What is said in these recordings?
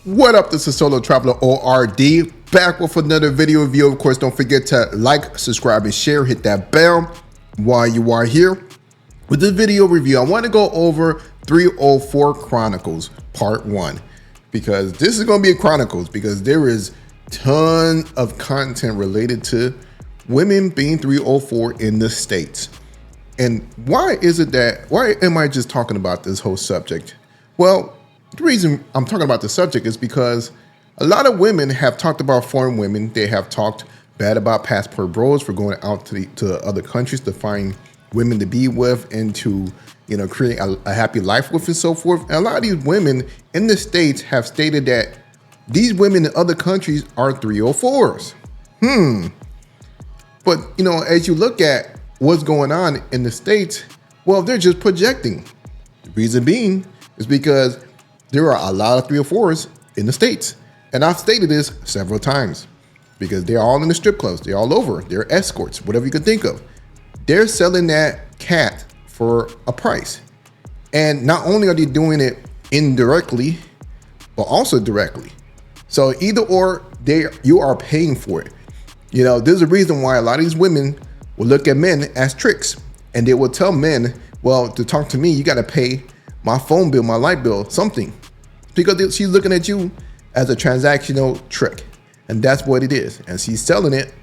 What up, this is Solo Traveler ORD, back with another video review. Of course, don't forget to like, subscribe, and share. Hit that bell while you are here. With this video review, I want to go over 304 Chronicles Part 1. Because this is going to be a Chronicles, because there is ton of content related to women being 304 in the States. And why am I just talking about this whole subject? Well, the reason I'm talking about the subject is because a lot of women have talked about foreign women. They have talked bad about passport bros for going out to other countries to find women to be with and to, create a happy life with and so forth. And a lot of these women in the States have stated that these women in other countries are 304s. But, as you look at what's going on in the States, well, they're just projecting. The reason being is because there are a lot of 304s in the States. And I've stated this several times because they're all in the strip clubs. They're all over. They're escorts, whatever you can think of. They're selling that cat for a price. And not only are they doing it indirectly, but also directly. So either or, you are paying for it. There's a reason why a lot of these women will look at men as tricks. And they will tell men, well, to talk to me, you got to pay my phone bill, my light bill, something. Because she's looking at you as a transactional trick. And that's what it is. And she's selling it,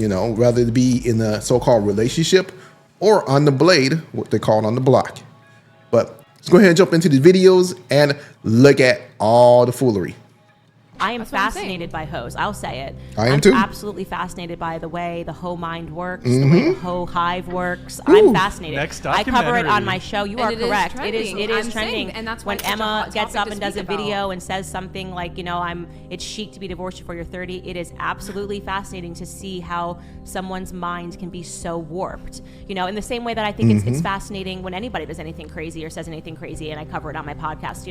rather to be in a so-called relationship or on the blade, what they call it on the block. But let's go ahead and jump into these videos and look at all the foolery. I am fascinated by hoes. I'll say it. I'm too. Absolutely fascinated by the way the hoe mind works, the way the hoe hive works. I'm fascinated. Next I cover it documentary. on my show. You are correct. It is trending. And that's why when it's such a Emma hot gets topic up to and does a speak about. video and says something like, it's chic to be divorced before you're 30. It is absolutely fascinating to see how someone's mind can be so warped. In the same way that I think it's fascinating when anybody does anything crazy or says anything crazy, and I cover it on my podcast.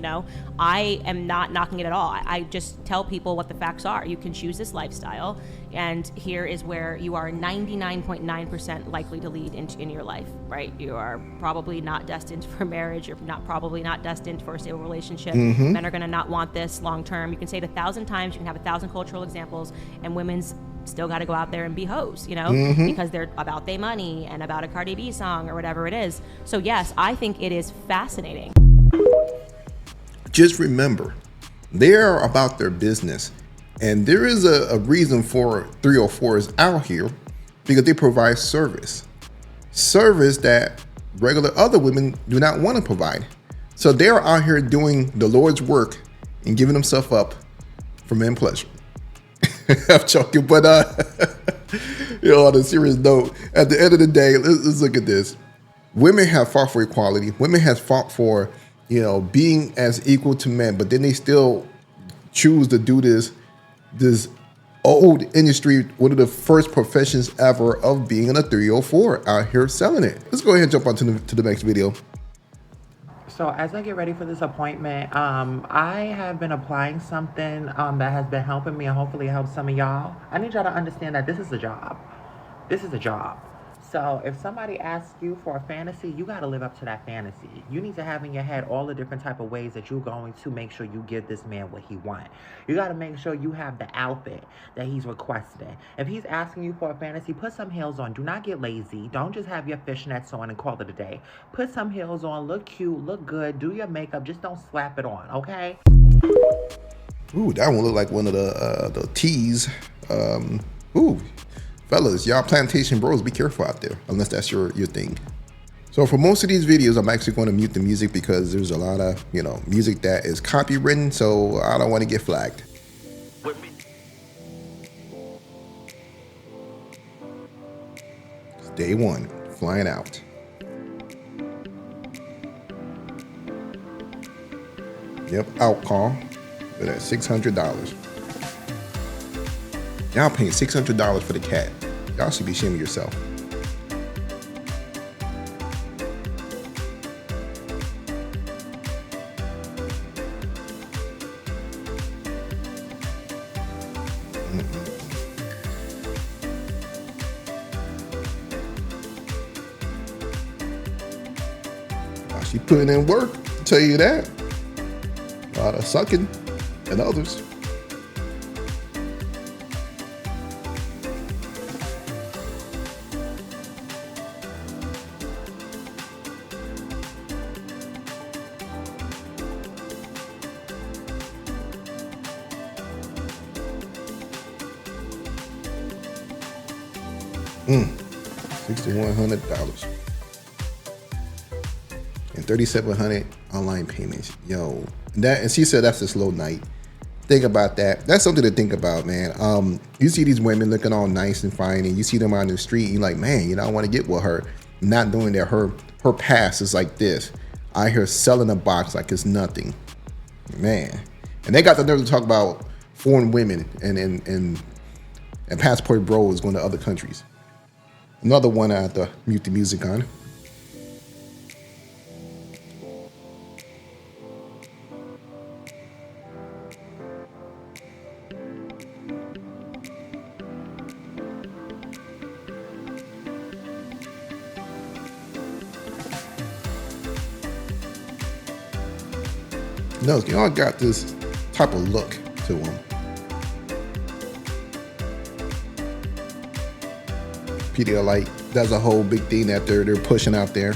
I am not knocking it at all. I just tell people what the facts are. You can choose this lifestyle, and here is where you are 99.9% likely to lead in your life, right? You are probably not destined for marriage. You're probably not destined for a stable relationship. Men are going to not want this long term. You can say it 1,000 times. You can have 1,000 cultural examples, and women's still got to go out there and be hoes, because they're about their money and about a Cardi B song or whatever it is. So yes, I think it is fascinating. Just remember, they are about their business. And there is a reason for 304s out here, because they provide service that regular other women do not want to provide. So they're out here doing the Lord's work and giving themselves up for men pleasure. I'm joking, but on a serious note, at the end of the day, let's look at this. Women have fought for equality. Women have fought for, being as equal to men, but then they still choose to do this old industry, one of the first professions ever of being in a 304 out here selling it. Let's go ahead and jump on to the next video. So as I get ready for this appointment, I have been applying something that has been helping me and hopefully help some of y'all. I need y'all to understand that this is a job. This is a job. So if somebody asks you for a fantasy, you got to live up to that fantasy. You need to have in your head all the different type of ways that you're going to make sure you give this man what he wants. You got to make sure you have the outfit that he's requesting. If he's asking you for a fantasy, put some heels on. Do not get lazy. Don't just have your fishnets on and call it a day. Put some heels on. Look cute. Look good. Do your makeup. Just don't slap it on, okay? Ooh, that one looked like one of the tees. Ooh. Fellas, y'all plantation bros, be careful out there, unless that's your thing. So for most of these videos, I'm actually going to mute the music because there's a lot of, music that is copywritten, so I don't want to get flagged. It's day one, flying out. Yep, out call, but at $600. Y'all paying $600 for the cat. Y'all should be ashamed of yourself. She putting in work, I'll tell you that. A lot of sucking. and others. $6,100 and $3,700 online payments. Yo, and she said that's a slow night. Think about that. That's something to think about, man. You see these women looking all nice and fine, and you see them on the street. You're like, man, I want to get with her. Not knowing that her past is like this. I hear selling a box like it's nothing, man. And they got the nerve to talk about foreign women and passport bros going to other countries. Another one I have to mute the music on. No, y'all got this type of look to them. Pedialyte, that's a whole big thing that they're pushing out there.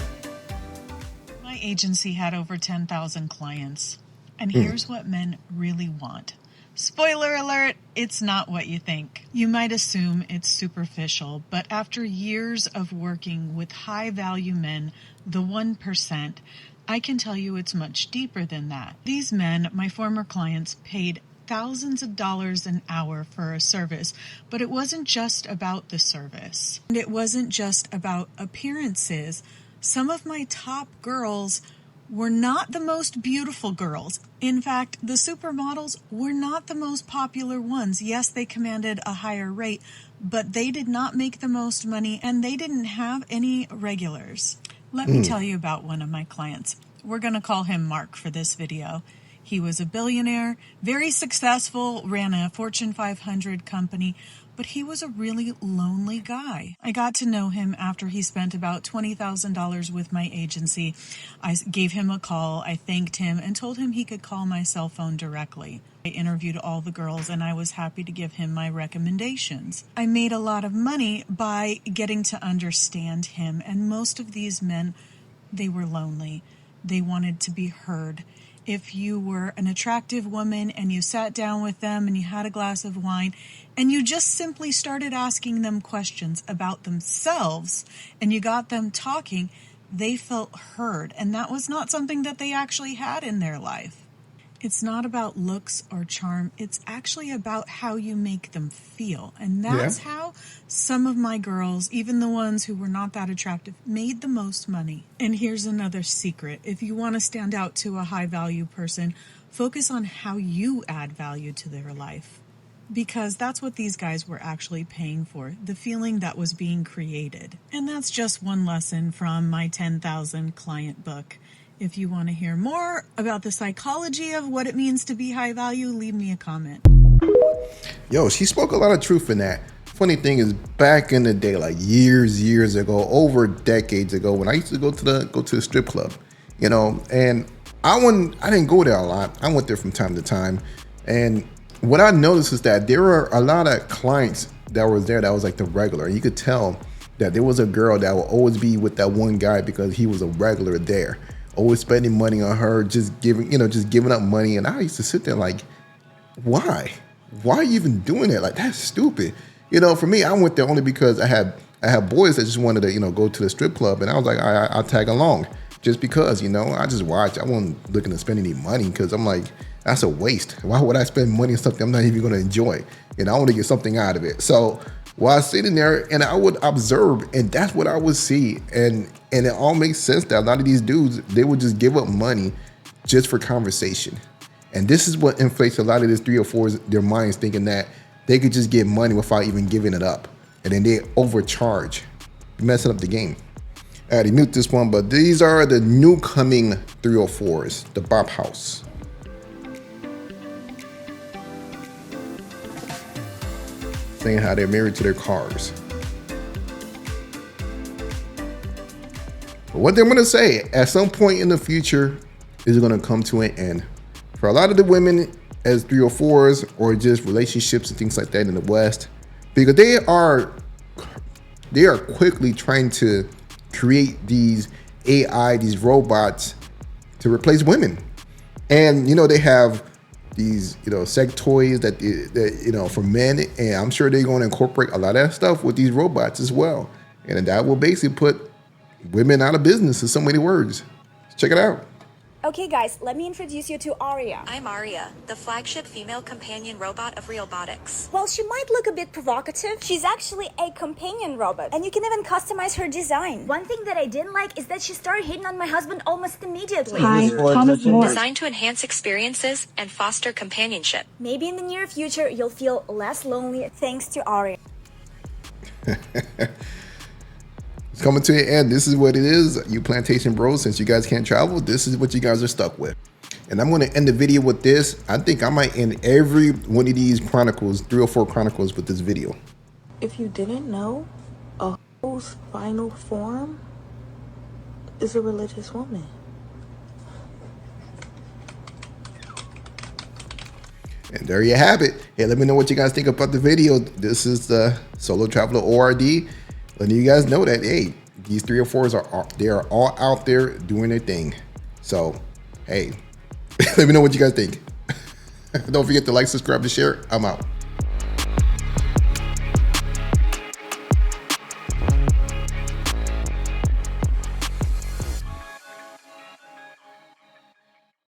My agency had over 10,000 clients, and here's what men really want. Spoiler alert, it's not what you think. You might assume it's superficial, but after years of working with high-value men, the 1%, I can tell you it's much deeper than that. These men, my former clients, paid thousands of dollars an hour for a service, but it wasn't just about the service. And it wasn't just about appearances. Some of my top girls were not the most beautiful girls. In fact, the supermodels were not the most popular ones. Yes, they commanded a higher rate, but they did not make the most money, and they didn't have any regulars. Let me tell you about one of my clients. We're going to call him Mark for this video. He was a billionaire, very successful, ran a Fortune 500 company, but he was a really lonely guy. I got to know him after he spent about $20,000 with my agency. I gave him a call, I thanked him, and told him he could call my cell phone directly. I interviewed all the girls, and I was happy to give him my recommendations. I made a lot of money by getting to understand him, and most of these men, they were lonely. They wanted to be heard. If you were an attractive woman and you sat down with them and you had a glass of wine and you just simply started asking them questions about themselves and you got them talking, they felt heard. And that was not something that they actually had in their life. It's not about looks or charm. It's actually about how you make them feel. And that's how some of my girls, even the ones who were not that attractive, made the most money. And here's another secret. If you want to stand out to a high value person, focus on how you add value to their life. Because that's what these guys were actually paying for, the feeling that was being created. And that's just one lesson from my 10,000 client book. If you want to hear more about the psychology of what it means to be high value, leave me a comment. Yo, she spoke a lot of truth in that. Funny thing is, back in the day, like years ago, over decades ago, when I used to go to the strip club, and I didn't go there a lot. I went there from time to time, and what I noticed is that there were a lot of clients that was there that was like the regular. You could tell that there was a girl that would always be with that one guy because he was a regular there. Always spending money on her, just giving up money. And I used to sit there like, why? Why are you even doing that? Like, that's stupid. For me, I went there only because I had boys that just wanted to, go to the strip club. And I was like, I'll tag along just because, I just watch. I wasn't looking to spend any money because I'm like, that's a waste. Why would I spend money on something I'm not even going to enjoy? I want to get something out of it. So while I was sitting there and I would observe, and that's what I would see. And it all makes sense that a lot of these dudes, they would just give up money just for conversation. And this is what inflates a lot of these 3 or 4s, their minds, thinking that they could just get money without even giving it up. And then they overcharge, messing up the game. I already mute this one, but these are the new coming 304s, the Bop House. Saying how they're married to their cars. But what they're going to say, at some point in the future, is going to come to an end. For a lot of the women, as 304s or just relationships and things like that in the West, because they are quickly trying to create these AI, these robots to replace women. And they have these sex toys that for men, and I'm sure they're going to incorporate a lot of that stuff with these robots as well. And that will basically put women out of business in so many words. Check it out. Okay guys, let me introduce you to Aria. I'm Aria, the flagship female companion robot of Realbotics. While she might look a bit provocative, she's actually a companion robot, and you can even customize her design. One thing that I didn't like is that she started hitting on my husband almost immediately. Hi, Thomas Moore. Designed to enhance experiences and foster companionship. Maybe in the near future, you'll feel less lonely thanks to Aria. It's coming to an end. This is what it is, you plantation bros. Since you guys can't travel, this is what you guys are stuck with. And I'm going to end the video with this. I think I might end every one of these Chronicles, 304 Chronicles, with this video. If you didn't know, a hoe's final form is a religious woman. And there you have it. Hey, let me know what you guys think about the video. This is the Solo Traveler ORD. Letting you guys know that, hey, these 304s are all out there doing their thing. So, hey, let me know what you guys think. Don't forget to like, subscribe, and share. I'm out.